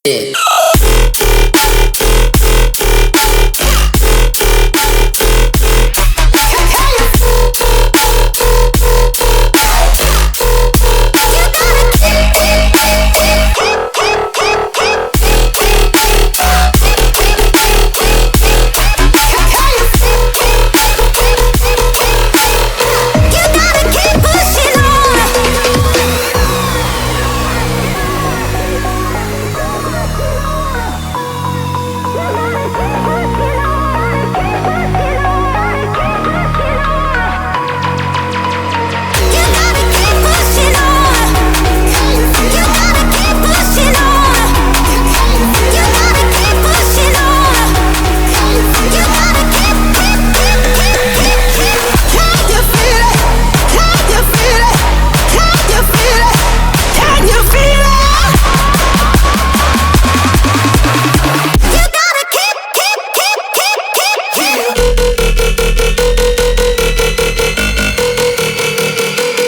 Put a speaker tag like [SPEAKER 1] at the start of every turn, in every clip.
[SPEAKER 1] it.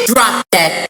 [SPEAKER 1] Drop that.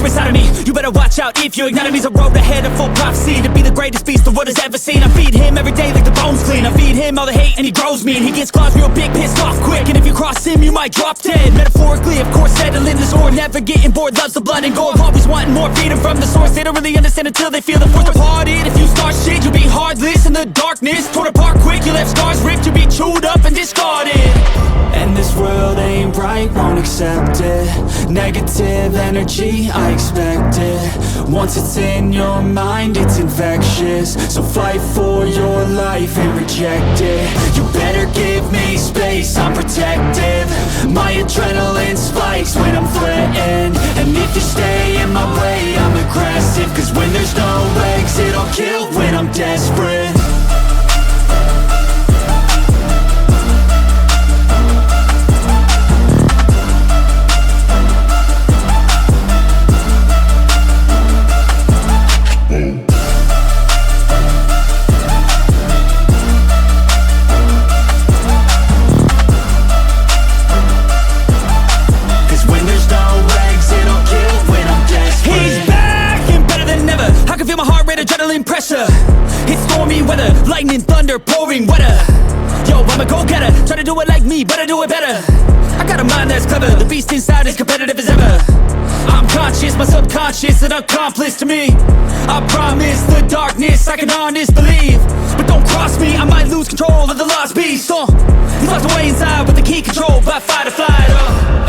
[SPEAKER 1] Inside of me, you better watch out if you ignite me's a road ahead of full prophecy to be the greatest beast the world has ever seen. I feed him every day like the bones clean. I feed him all the hate and he grows me, and he gets claws real big, pissed off quick. And if you cross him, you might drop dead. Metaphorically, of course, settling the score, never getting bored, loves the blood and gore. Always wanting more, feed him from the source. They don't really understand until they feel the force departed. If you start shit, you'll be heartless in the darkness, torn apart quick. You left scars ripped, you'll be chewed up and discarded.
[SPEAKER 2] And this world ain't right, won't accept it. Negative energy, I expect it. Once it's in your mind, it's infectious. So fight for your life and reject it. You better give me space, I'm protective. My adrenaline spikes when I'm threatened. And if you stay in my way, I'm aggressive. Cause when there's no exit, I'll kill when I'm desperate. Adrenaline pressure, it's stormy weather, lightning, thunder, pouring weather. Yo, I'm a go-getter, try to do it like me, but I do it better. I got a mind that's clever, the beast inside is competitive as ever. I'm conscious, my subconscious, an accomplice to me. I promise the darkness, I can honest believe. But don't cross me, I might lose control of the lost beast. He's locked away inside with the key controlled by fight or flight.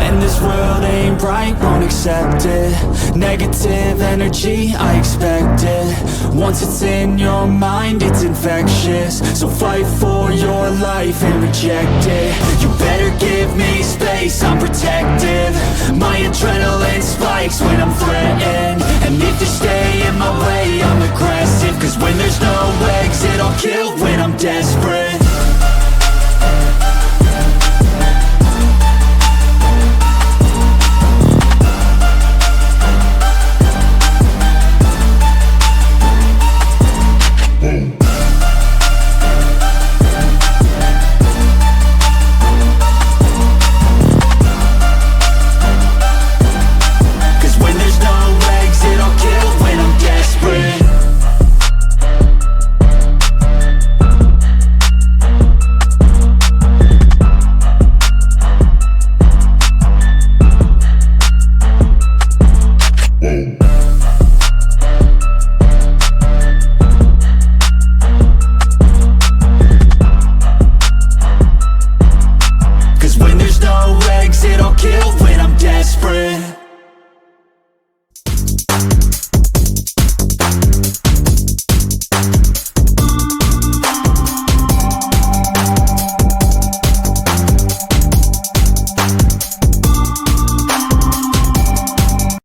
[SPEAKER 2] And this world ain't right, won't accept it. Negative energy, I expect it. Once it's in your mind, it's infectious. So fight for your life and reject it. You better give me space, I'm protective. My adrenaline spikes when I'm threatened. And if you stay in my way, I'm aggressive. Cause when there's no exit, I'll kill when I'm desperate.